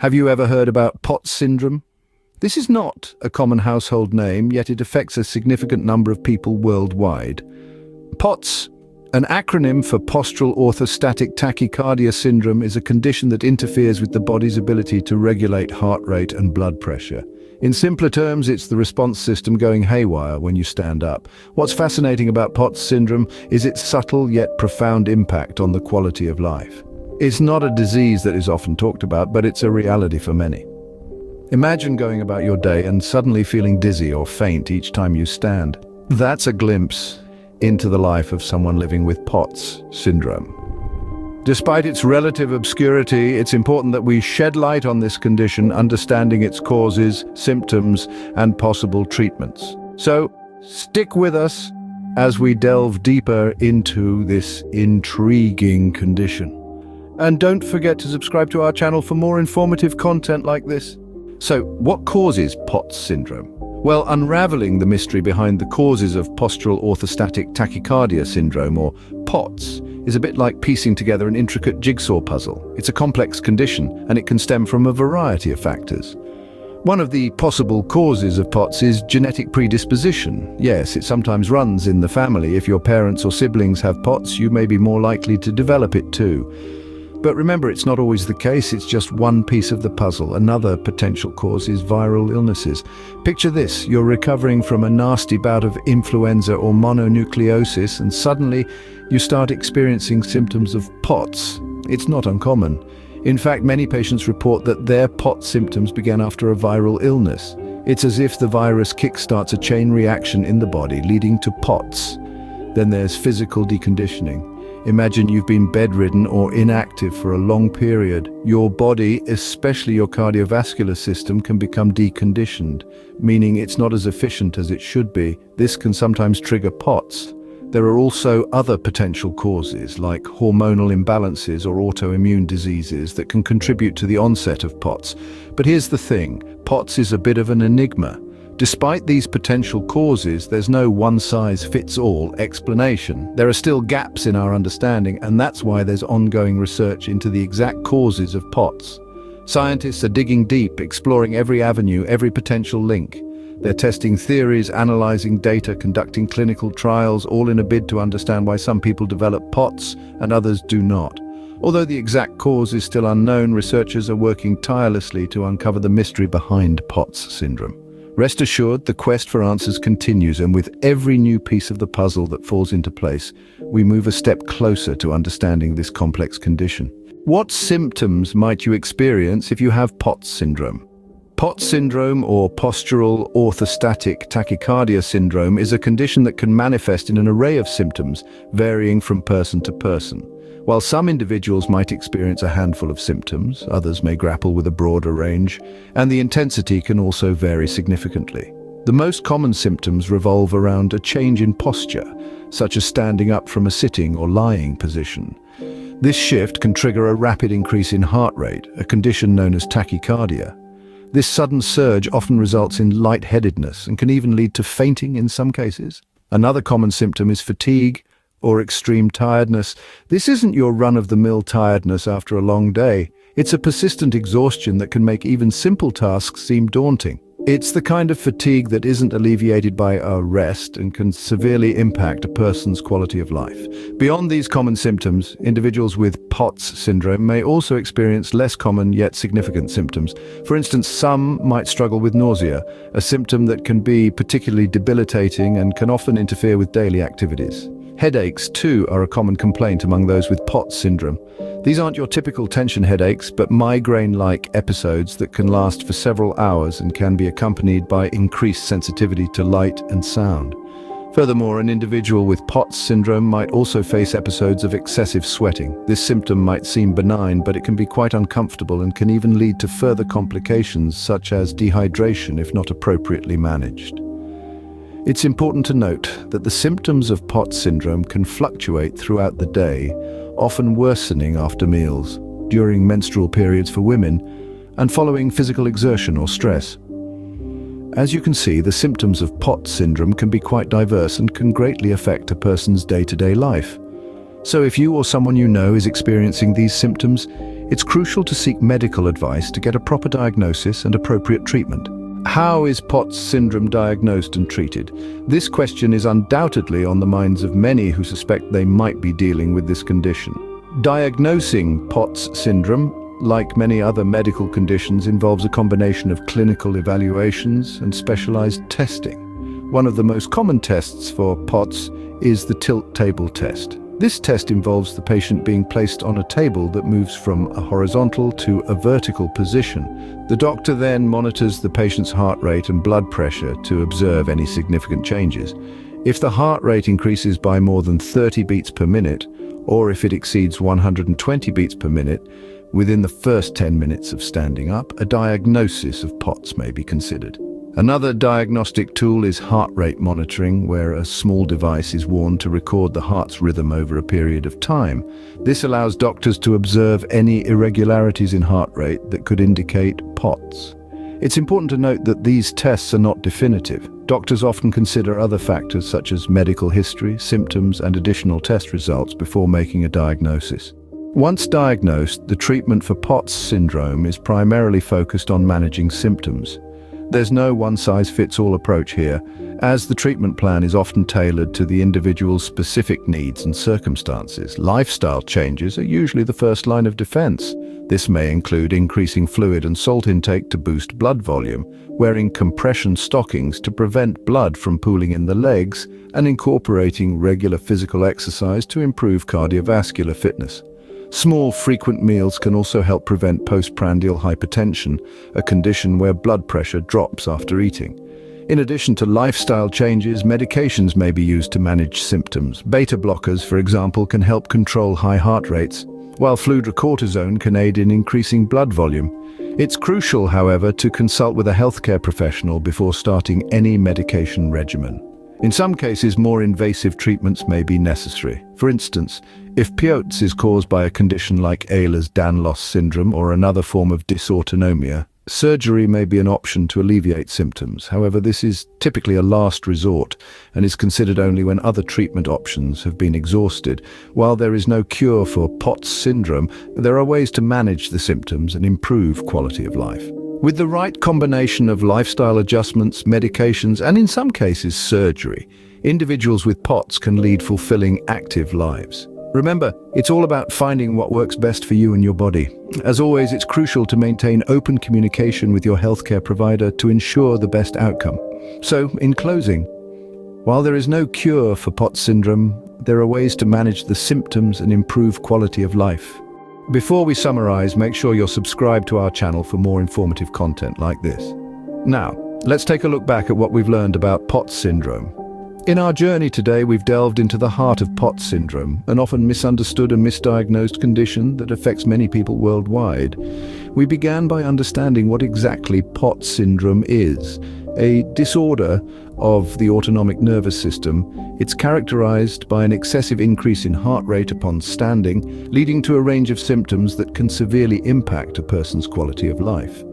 Have you ever heard about POTS syndrome? This is not a common household name, yet it affects a significant number of people worldwide. POTS, an acronym for postural orthostatic tachycardia syndrome, is a condition that interferes with the body's ability to regulate heart rate and blood pressure. In simpler terms, it's the response system going haywire when you stand up. What's fascinating about POTS syndrome is its subtle yet profound impact on the quality of life. It's not a disease that is often talked about, but it's a reality for many. Imagine going about your day and suddenly feeling dizzy or faint each time you stand. That's a glimpse into the life of someone living with POTS syndrome. Despite its relative obscurity, it's important that we shed light on this condition, understanding its causes, symptoms, and possible treatments. So, stick with us as we delve deeper into this intriguing condition. And don't forget to subscribe to our channel for more informative content like this. So, what causes POTS syndrome? Well, unraveling the mystery behind the causes of postural orthostatic tachycardia syndrome, or POTS, is a bit like piecing together an intricate jigsaw puzzle. It's a complex condition, and it can stem from a variety of factors. One of the possible causes of POTS is genetic predisposition. Yes, it sometimes runs in the family. If your parents or siblings have POTS, you may be more likely to develop it too. But remember, it's not always the case, it's just one piece of the puzzle. Another potential cause is viral illnesses. Picture this, you're recovering from a nasty bout of influenza or mononucleosis, and suddenly you start experiencing symptoms of POTS. It's not uncommon. In fact, many patients report that their POTS symptoms began after a viral illness. It's as if the virus kickstarts a chain reaction in the body, leading to POTS. Then there's physical deconditioning. Imagine you've been bedridden or inactive for a long period. Your body, especially your cardiovascular system, can become deconditioned, meaning it's not as efficient as it should be. This can sometimes trigger POTS. There are also other potential causes, like hormonal imbalances or autoimmune diseases, that can contribute to the onset of POTS. But here's the thing, POTS is a bit of an enigma. Despite these potential causes, there's no one-size-fits-all explanation. There are still gaps in our understanding, and that's why there's ongoing research into the exact causes of POTS. Scientists are digging deep, exploring every avenue, every potential link. They're testing theories, analyzing data, conducting clinical trials, all in a bid to understand why some people develop POTS and others do not. Although the exact cause is still unknown, researchers are working tirelessly to uncover the mystery behind POTS syndrome. Rest assured, the quest for answers continues, and with every new piece of the puzzle that falls into place, we move a step closer to understanding this complex condition. What symptoms might you experience if you have POTS syndrome? POTS syndrome, or postural orthostatic tachycardia syndrome, is a condition that can manifest in an array of symptoms, varying from person to person. While some individuals might experience a handful of symptoms, others may grapple with a broader range, and the intensity can also vary significantly. The most common symptoms revolve around a change in posture, such as standing up from a sitting or lying position. This shift can trigger a rapid increase in heart rate, a condition known as tachycardia. This sudden surge often results in lightheadedness and can even lead to fainting in some cases. Another common symptom is fatigue or extreme tiredness. This isn't your run-of-the-mill tiredness after a long day. It's a persistent exhaustion that can make even simple tasks seem daunting. It's the kind of fatigue that isn't alleviated by a rest and can severely impact a person's quality of life. Beyond these common symptoms, individuals with POTS syndrome may also experience less common yet significant symptoms. For instance, some might struggle with nausea, a symptom that can be particularly debilitating and can often interfere with daily activities. Headaches, too, are a common complaint among those with POTS syndrome. These aren't your typical tension headaches, but migraine-like episodes that can last for several hours and can be accompanied by increased sensitivity to light and sound. Furthermore, an individual with POTS syndrome might also face episodes of excessive sweating. This symptom might seem benign, but it can be quite uncomfortable and can even lead to further complications such as dehydration if not appropriately managed. It's important to note that the symptoms of POTS syndrome can fluctuate throughout the day, often worsening after meals, during menstrual periods for women, and following physical exertion or stress. As you can see, the symptoms of POTS syndrome can be quite diverse and can greatly affect a person's day-to-day life. So if you or someone you know is experiencing these symptoms, It's crucial to seek medical advice to get a proper diagnosis and appropriate treatment. How is POTS syndrome diagnosed and treated? This question is undoubtedly on the minds of many who suspect they might be dealing with this condition. Diagnosing POTS syndrome, like many other medical conditions, involves a combination of clinical evaluations and specialized testing. One of the most common tests for POTS is the tilt table test. This test involves the patient being placed on a table that moves from a horizontal to a vertical position. The doctor then monitors the patient's heart rate and blood pressure to observe any significant changes. If the heart rate increases by more than 30 beats per minute, or if it exceeds 120 beats per minute, within the first 10 minutes of standing up, a diagnosis of POTS may be considered. Another diagnostic tool is heart rate monitoring, where a small device is worn to record the heart's rhythm over a period of time. This allows doctors to observe any irregularities in heart rate that could indicate POTS. It's important to note that these tests are not definitive. Doctors often consider other factors such as medical history, symptoms, and additional test results before making a diagnosis. Once diagnosed, the treatment for POTS syndrome is primarily focused on managing symptoms. There's no one-size-fits-all approach here, as the treatment plan is often tailored to the individual's specific needs and circumstances. Lifestyle changes are usually the first line of defense. This may include increasing fluid and salt intake to boost blood volume, wearing compression stockings to prevent blood from pooling in the legs, and incorporating regular physical exercise to improve cardiovascular fitness. Small, frequent meals can also help prevent postprandial hypertension, a condition where blood pressure drops after eating. In addition to lifestyle changes, medications may be used to manage symptoms. Beta blockers, for example, can help control high heart rates, while fludrocortisone can aid in increasing blood volume. It's crucial, however, to consult with a healthcare professional before starting any medication regimen. In some cases, more invasive treatments may be necessary. For instance, if POTS is caused by a condition like Ehlers-Danlos syndrome or another form of dysautonomia, surgery may be an option to alleviate symptoms. However, this is typically a last resort and is considered only when other treatment options have been exhausted. While there is no cure for POTS syndrome, there are ways to manage the symptoms and improve quality of life. With the right combination of lifestyle adjustments, medications, and in some cases surgery, individuals with POTS can lead fulfilling, active lives. Remember, it's all about finding what works best for you and your body. As always, it's crucial to maintain open communication with your healthcare provider to ensure the best outcome. So, in closing, while there is no cure for POTS syndrome, there are ways to manage the symptoms and improve quality of life. Before we summarize, make sure you're subscribed to our channel for more informative content like this. Now, let's take a look back at what we've learned about POTS syndrome. In our journey today, we've delved into the heart of POTS syndrome, an often misunderstood and misdiagnosed condition that affects many people worldwide. We began by understanding what exactly POTS syndrome is, a disorder of the autonomic nervous system. It's characterized by an excessive increase in heart rate upon standing, leading to a range of symptoms that can severely impact a person's quality of life.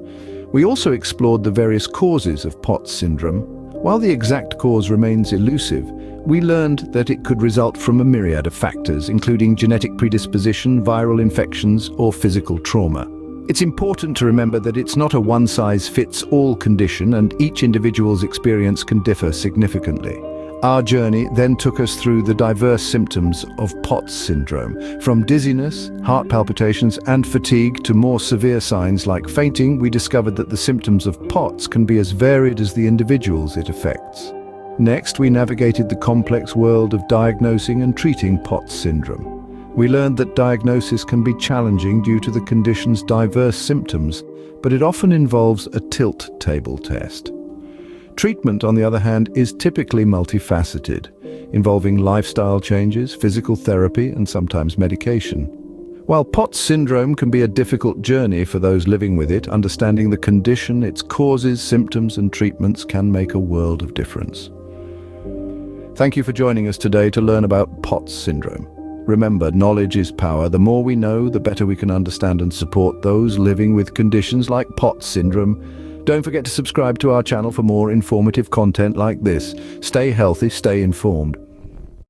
We also explored the various causes of POTS syndrome. While the exact cause remains elusive, we learned that it could result from a myriad of factors, including genetic predisposition, viral infections, or physical trauma. It's important to remember that it's not a one-size-fits-all condition, and each individual's experience can differ significantly. Our journey then took us through the diverse symptoms of POTS syndrome. From dizziness, heart palpitations, and fatigue to more severe signs like fainting, we discovered that the symptoms of POTS can be as varied as the individuals it affects. Next, we navigated the complex world of diagnosing and treating POTS syndrome. We learned that diagnosis can be challenging due to the condition's diverse symptoms, but it often involves a tilt table test. Treatment, on the other hand, is typically multifaceted, involving lifestyle changes, physical therapy, and sometimes medication. While POTS syndrome can be a difficult journey for those living with it, understanding the condition, its causes, symptoms, and treatments can make a world of difference. Thank you for joining us today to learn about POTS syndrome. Remember, knowledge is power. The more we know, the better we can understand and support those living with conditions like POTS syndrome. Don't forget to subscribe to our channel for more informative content like this. Stay healthy, stay informed.